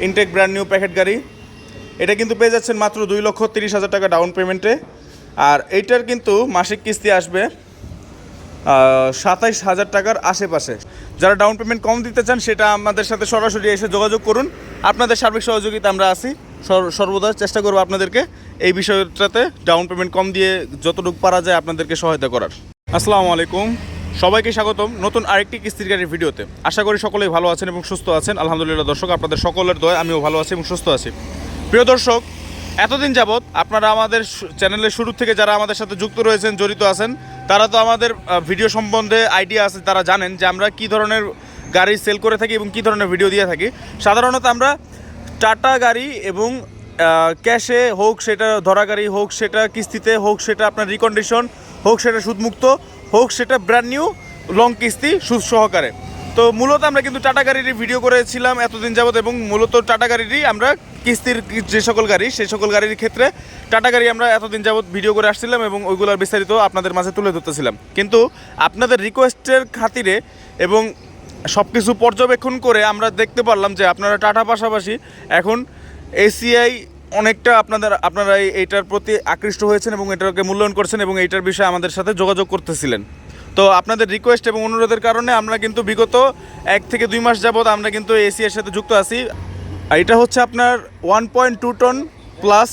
Intact brand new packet গাড়ি। এটা কিন্তু পেয়ে যাচ্ছেন মাত্র 2,30,000 টাকা ডাউন পেমেন্টে। আর এইটার কিন্তু মাসিক কিস্তি আসবে 27,000 টাকার আশেপাশে। যারা ডাউন পেমেন্ট কম দিতে চান সেটা আমাদের সাথে সরাসরি এসে যোগাযোগ করুন। আপনাদের সার্বিক সহযোগিতা আমরা আছি, সর্বদা চেষ্টা করবো আপনাদেরকে এই বিষয়টাতে ডাউন পেমেন্ট কম দিয়ে যতটুকু পারা যায় আপনাদেরকে সহায়তা করার। আসসালামু আলাইকুম, সবাইকে স্বাগতম নতুন আরেকটি কিস্তির গাড়ির ভিডিওতে। আশা করি সকলেই ভালো আছেন এবং সুস্থ আছেন। আলহামদুলিল্লাহ দর্শক, আপনাদের সকলের দয়ায় আমিও ভালো আছি এবং সুস্থ আছি। প্রিয় দর্শক, এতদিন যাবৎ আপনারা আমাদের চ্যানেলের শুরু থেকে যারা আমাদের সাথে যুক্ত রয়েছেন, জড়িত আছেন, তারা তো আমাদের ভিডিও সম্বন্ধে আইডিয়া আছে, তারা জানেন যে আমরা কী ধরনের গাড়ি সেল করে থাকি এবং কী ধরনের ভিডিও দিয়ে থাকি। সাধারণত আমরা টাটা গাড়ি এবং ক্যাশে হোক, সেটা ধরা গাড়ি হোক, সেটা কিস্তিতে হোক, সেটা আপনার রিকন্ডিশন হোক, সেটা সুদমুক্ত হোক, সেটা ব্র্যান্ড নিউ লং কিস্তি সুদ সহকারে। তো মূলত আমরা কিন্তু টাটা গাড়িরই ভিডিও করেছিলাম এতদিন যাবৎ, এবং মূলত টাটা গাড়িরই আমরা কিস্তির যে সকল গাড়ি, সেই সকল গাড়ির ক্ষেত্রে টাটা গাড়ি আমরা এতদিন যাবৎ ভিডিও করে আসছিলাম এবং ওইগুলোর বিস্তারিত আপনাদের মাঝে তুলে ধরতেছিলাম। কিন্তু আপনাদের রিকোয়েস্টের খাতিরে এবং সব কিছু পর্যবেক্ষণ করে আমরা দেখতে পারলাম যে আপনারা টাটা পাশাপাশি এখন এসিআই অনেকটা আপনারা এইটার প্রতি আকৃষ্ট হয়েছেন এবং এটাকে মূল্যায়ন করছেন এবং এইটার বিষয়ে আমাদের সাথে যোগাযোগ করতেছিলেন। তো আপনাদের রিকোয়েস্ট এবং অনুরোধের কারণে আমরা কিন্তু বিগত 1 থেকে 2 মাস যাবৎ আমরা কিন্তু এসিআইয়ের সাথে যুক্ত আছি। এটা হচ্ছে আপনার 1.2 টন প্লাস,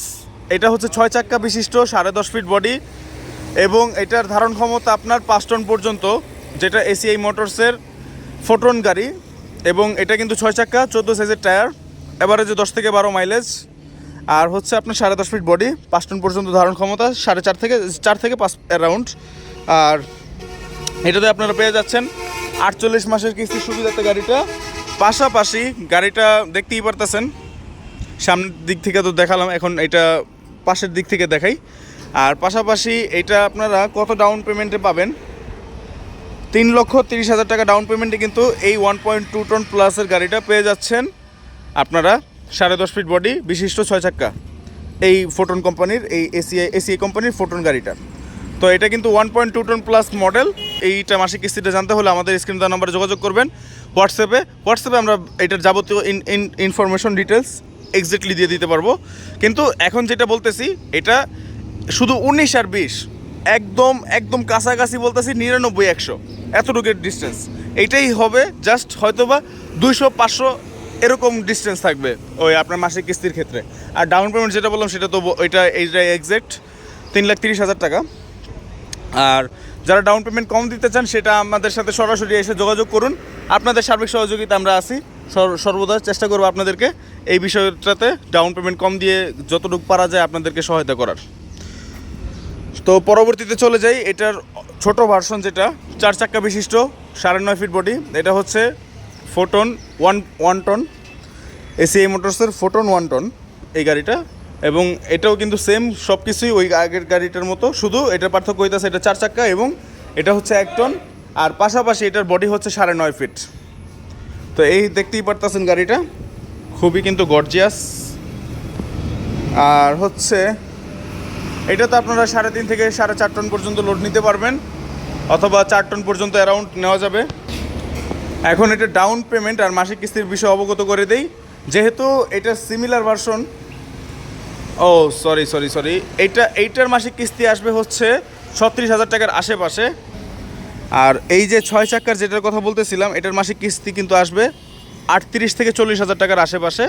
এটা হচ্ছে 6 চাক্কা বিশিষ্ট 10.5 ফিট বডি এবং এটার ধারণ ক্ষমতা আপনার 5 টন পর্যন্ত, যেটা এসিআই মোটরসের ফোটন গাড়ি। এবং এটা কিন্তু 6 চাক্কা, 14 সাইজের টায়ার, এভারেজে 10 থেকে 12 মাইলেজ। আর হচ্ছে আপনার 10.5 ফিট বডি, 5 টন পর্যন্ত ধারণ ক্ষমতা, 4 থেকে 5 অ্যারাউন্ড। আর এটাতে আপনারা পেয়ে যাচ্ছেন 48 মাসের কিস্তির সুবিধাতে গাড়িটা। পাশাপাশি গাড়িটা দেখতেই পারতেছেন, সামনের দিক থেকে তো দেখালাম, এখন এটা পাশের দিক থেকে দেখাই। আর পাশাপাশি এটা আপনারা কত ডাউন পেমেন্টে পাবেন? 3,30,000 টাকা ডাউন পেমেন্টে কিন্তু এই 1.2 টন প্লাসের গাড়িটা পেয়ে যাচ্ছেন আপনারা। 10.5 ফিট বডি বিশিষ্ট 6 চাক্কা এই ফোটন কোম্পানির, এই এসিআই কোম্পানির ফোটন গাড়িটা। তো এটা কিন্তু 1.2 টন প্লাস মডেল। এইটা মাসিক কিস্তিটা জানতে হলে আমাদের স্ক্রিন দেওয়া নাম্বারে যোগাযোগ করবেন। হোয়াটসঅ্যাপে আমরা এটার যাবতীয় ইনফরমেশন ডিটেলস এক্স্যাক্টলি দিয়ে দিতে পারবো। কিন্তু এখন যেটা বলতেছি, এটা শুধু 19 আর 20 একদম কাছাকাছি বলতেছি, 99-100 এতটুকুর ডিস্টেন্স। এইটাই হবে জাস্ট, হয়তোবা 200-500 এরকম ডিস্টেন্স থাকবে ওই আপনার মাসিক কিস্তির ক্ষেত্রে। আর ডাউন পেমেন্ট যেটা বললাম সেটা তো এইটা এক্স্যাক্ট 3,30,000 টাকা। আর যারা ডাউন পেমেন্ট কম দিতে চান সেটা আমাদের সাথে সরাসরি এসে যোগাযোগ করুন। আপনাদের সার্বিক সহযোগিতা আমরা আছি, সর্বদা চেষ্টা করবো আপনাদেরকে এই বিষয়টাতে ডাউন পেমেন্ট কম দিয়ে যতটুকু পারা যায় আপনাদেরকে সহায়তা করার। তো পরবর্তীতে চলে যাই, এটার ছোট ভার্সন যেটা 4 চাক্কা বিশিষ্ট 9.5 ফিট বডি। এটা হচ্ছে ফোটন 1 টন, এসিআই মোটরসের ফোটন 1 টন এই গাড়িটা। এবং এটাও কিন্তু সেম সব কিছুই ওই আগের গাড়িটার মতো, শুধু এটার পার্থক্য হইতেছে এটা 4 চাক্কা এবং এটা হচ্ছে 1 টন। আর পাশাপাশি এটার বডি হচ্ছে 9.5 ফিট। তো এই দেখতেই পারতেছেন গাড়িটা খুবই কিন্তু গর্জিয়াস। আর হচ্ছে এটা তো আপনারা 3.5 থেকে 4.5 টন পর্যন্ত লোড নিতে পারবেন, অথবা 4 টন পর্যন্ত অ্যারাউন্ড নেওয়া যাবে। এখন এটা ডাউন পেমেন্ট আর মাসিক কিস্তির বিষয়ে অবগত করে দেই। যেহেতু এটা সিমিলার ভার্সন, সরি এইটার মাসিক কিস্তি আসবে হচ্ছে 36,000 টাকার আশেপাশে। আর এই যে 6 চাক্কার যেটার কথা বলতেছিলাম, এটার মাসিক কিস্তি কিন্তু আসবে 38 থেকে 40,000 টাকার আশেপাশে।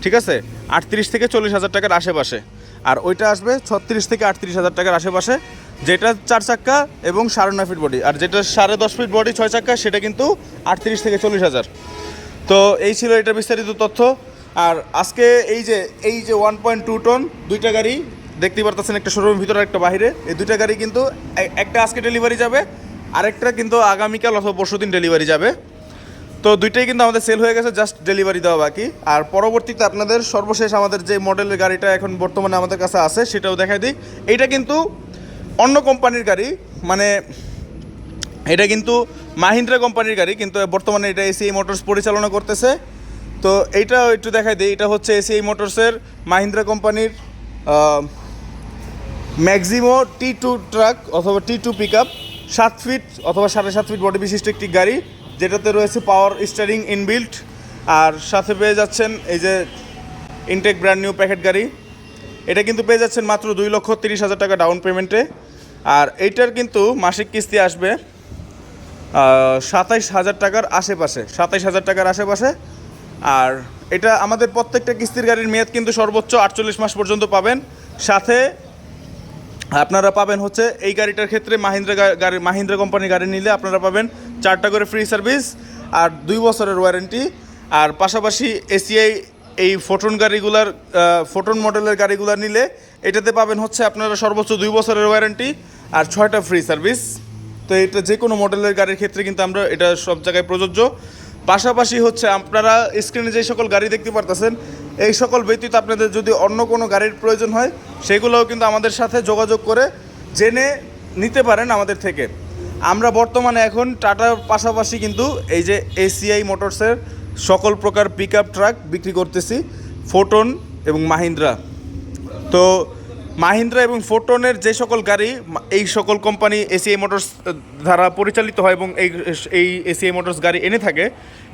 ঠিক আছে, 38 থেকে 40,000 টাকার আশেপাশে। আর ওইটা আসবে 36 থেকে 38,000 টাকার আশেপাশে, যেটা 4 চাক্কা এবং 9.5 ফিট বডি। আর যেটা 10.5 ফিট বডি 6 চাক্কা, সেটা কিন্তু 38 থেকে 40,000। তো এই ছিল এটা বিস্তারিত তথ্য। আর আজকে এই যে 1.2 টন দুইটা গাড়ি দেখতেই পারতেছেন, একটা শোরুমের ভিতরে একটা বাইরে। এই দুইটা গাড়ি কিন্তু একটা আজকে ডেলিভারি যাবে, আরেকটা কিন্তু আগামীকাল অথবা পরশুদিন ডেলিভারি যাবে। তো দুইটাই কিন্তু আমাদের সেল হয়ে গেছে, জাস্ট ডেলিভারি দেওয়া বাকি। আর পরবর্তীতে আপনাদের সর্বশেষ আমাদের যে মডেলের গাড়িটা এখন বর্তমানে আমাদের কাছে আছে সেটাও দেখাই দিই। এইটা কিন্তু অন্য কোম্পানির গাড়ি, মানে এটা কিন্তু মাহিন্দ্রা কোম্পানির গাড়ি, কিন্তু বর্তমানে এটা এসিআই মোটরস পরিচালনা করতেছে। তো এইটাও একটু দেখাই দিই। এটা হচ্ছে এসিআই মোটরসের মাহিন্দ্রা কোম্পানির ম্যাক্সিমো T2 ট্রাক অথবা T2 পিক আপ, 7 ফিট অথবা 7.5 ফিট বডি বিশিষ্ট একটি গাড়ি, যেটাতে রয়েছে পাওয়ার স্টিয়ারিং ইনবিল্ট। আর সাথে পেয়ে যাচ্ছেন এই যে ইনটেক ব্র্যান্ড নিউ প্যাকেট গাড়ি, এটা কিন্তু পেয়ে যাচ্ছেন মাত্র 2,30,000 টাকা ডাউন পেমেন্টে। আর এইটার কিন্তু মাসিক কিস্তি আসবে 27,000 টাকার আশেপাশে, 27,000 টাকার আশেপাশে। আর এটা আমাদের প্রত্যেকটা কিস্তির গাড়ির মেয়াদ কিন্তু সর্বোচ্চ 48 মাস পর্যন্ত পাবেন। সাথে আপনারা পাবেন হচ্ছে এই গাড়িটার ক্ষেত্রে মাহিন্দ্রা কোম্পানির গাড়ি নিলে আপনারা পাবেন 4টা করে ফ্রি সার্ভিস আর 2 বছরের ওয়ারেন্টি। আর পাশাপাশি এসিআই এই ফোটন গাড়িগুলার ফোটন মডেলের গাড়িগুলো নিলে এটাতে পাবেন হচ্ছে আপনারা সর্বোচ্চ 2 বছরের ওয়ারেন্টি আর 6টা ফ্রি সার্ভিস। তো এটা যে কোনো মডেলের গাড়ির ক্ষেত্রে কিন্তু আমরা এটা সব জায়গায় প্রযোজ্য। পাশাপাশি হচ্ছে আপনারা স্ক্রিনে যে সকল গাড়ি দেখতে পারতেছেন এই সকল ব্যতীত আপনাদের যদি অন্য কোনো গাড়ির প্রয়োজন হয় সেগুলোও কিন্তু আমাদের সাথে যোগাযোগ করে জেনে নিতে পারেন আমাদের থেকে। আমরা বর্তমানে এখন টাটার পাশাপাশি কিন্তু এই যে এসিআই মোটরসের সকল প্রকার পিক আপ ট্রাক বিক্রি করতেছি, ফোটন এবং মাহিন্দ্রা। তো মাহিন্দ্রা এবং ফোটনের যে সকল গাড়ি এই সকল কোম্পানি এসিআই মোটরস দ্বারা পরিচালিত হয় এবং এই এসিআই মোটরস গাড়ি এনে থাকে,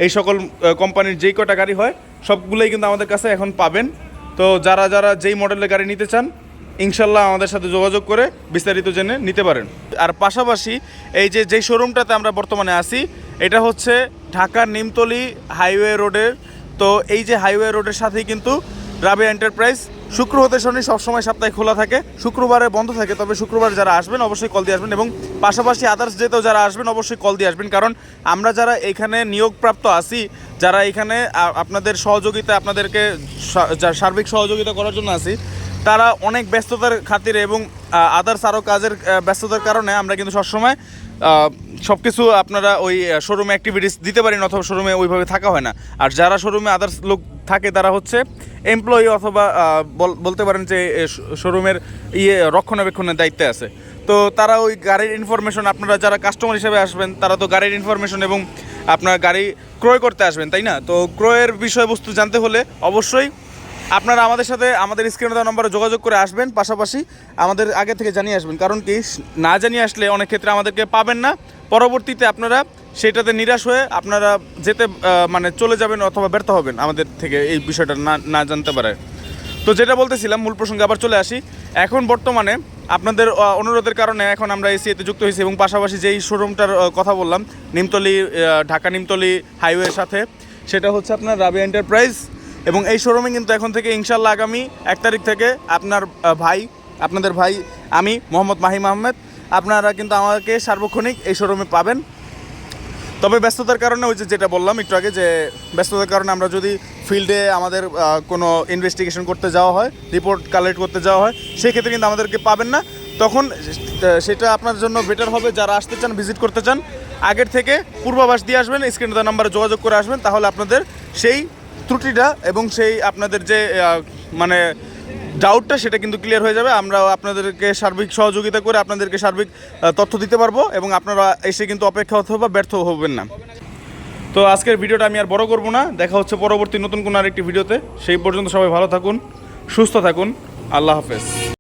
এই সকল কোম্পানির যেই কটা গাড়ি হয় সবগুলোই কিন্তু আমাদের কাছে এখন পাবেন। তো যারা যারা যেই মডেলের গাড়ি নিতে চান ইনশাল্লাহ আমাদের সাথে যোগাযোগ করে বিস্তারিত জেনে নিতে পারেন। আর পাশাপাশি এই যেই শোরুমটাতে আমরা বর্তমানে আছি এটা হচ্ছে ঢাকার নিমতলী হাইওয়ে রোডের। তো এই যে হাইওয়ে রোডের সাথেই কিন্তু রাবেয়া এন্টারপ্রাইজ শুক্র হতে শনি সবসময় সপ্তাহে খোলা থাকে, শুক্রবারে বন্ধ থাকে। তবে শুক্রবার যারা আসবেন অবশ্যই কল দিয়ে আসবেন এবং পাশাপাশি আদার্স ডেতেও যারা আসবেন অবশ্যই কল দিয়ে আসবেন, কারণ আমরা যারা এখানে নিয়োগপ্রাপ্ত আছি, যারা এখানে আপনাদের সহযোগিতা আপনাদেরকে সার্বিক সহযোগিতা করার জন্য আছি, তারা অনেক ব্যস্ততার খাতিরে এবং আদার্স আরও কাজের ব্যস্ততার কারণে আমরা কিন্তু সবসময় সব কিছু আপনারা ওই শোরুমে অ্যাক্টিভিটিস দিতে পারি না অথবা শোরুমে ওইভাবে থাকা হয় না। আর যারা শোরুমে আদার্স লোক থাকে তারা হচ্ছে এমপ্লয়ি অথবা বলতে পারেন যে শোরুমের রক্ষণাবেক্ষণের দায়িত্বে আছে। তো তারা ওই গাড়ির ইনফরমেশন, আপনারা যারা কাস্টমার হিসেবে আসবেন তারা তো গাড়ির ইনফরমেশন এবং আপনার গাড়ি ক্রয় করতে আসবেন, তাই না? তো ক্রয়ের বিষয়বস্তু জানতে হলে অবশ্যই আপনারা আমাদের সাথে আমাদের স্ক্রিনে দেওয়া নম্বরে যোগাযোগ করে আসবেন। পাশাপাশি আমাদের আগে থেকে জানিয়ে আসবেন, কারণ কি না জানিয়ে আসলে অনেক ক্ষেত্রে আমাদেরকে পাবেন না, পরবর্তীতে আপনারা সেটাতে নিরাশ হয়ে আপনারা যেতে মানে চলে যাবেন অথবা ব্যর্থ হবেন আমাদের থেকে এই বিষয়টা না জানতে পারে। তো যেটা বলতেছিলাম মূল প্রসঙ্গে আবার চলে আসি। এখন বর্তমানে আপনাদের অনুরোধের কারণে এখন আমরা এসিআইতে যুক্ত হয়েছি এবং পাশাপাশি যেই শোরুমটার কথা বললাম নিমতলী, ঢাকা নিমতলী হাইওয়ের সাথে, সেটা হচ্ছে আপনার রাবেয়া এন্টারপ্রাইজ। এবং এই শোরুমে কিন্তু এখন থেকে ইনশাল্লাহ আগামী 1 তারিখ থেকে আপনাদের ভাই আমি মোহাম্মদ মাহিম আহমেদ, আপনারা কিন্তু আমাকে সার্বক্ষণিক এই শোরুমে পাবেন। তবে ব্যস্ততার কারণে ওই যেটা বললাম একটু আগে, যে ব্যস্ততার কারণে আমরা যদি ফিল্ডে আমাদের কোনো ইনভেস্টিগেশন করতে যাওয়া হয়, রিপোর্ট কালেক্ট করতে যাওয়া হয়, সেক্ষেত্রে কিন্তু আমাদেরকে পাবেন না। তখন সেটা আপনার জন্য বেটার হবে, যারা আসতে চান ভিজিট করতে চান আগের থেকে পূর্বাভাস দিয়ে আসবেন, স্ক্রিনে দেওয়া নাম্বারে যোগাযোগ করে আসবেন, তাহলে আপনাদের সেই ত্রুটিটা এবং সেই আপনাদের যে মানে ডাউটটা সেটা কিন্তু ক্লিয়ার হয়ে যাবে। আমরা আপনাদেরকে সার্বিক সহযোগিতা করে আপনাদেরকে সার্বিক তথ্য দিতে পারবো এবং আপনারা এসে কিন্তু অপেক্ষা অথবা ব্যর্থ হবেন না। তো আজকের ভিডিওটা আমি আর বড় করব না, দেখা হচ্ছে পরবর্তী নতুন কোনো আরেকটি ভিডিওতে। সেই পর্যন্ত সবাই ভালো থাকুন, সুস্থ থাকুন, আল্লাহ হাফেজ।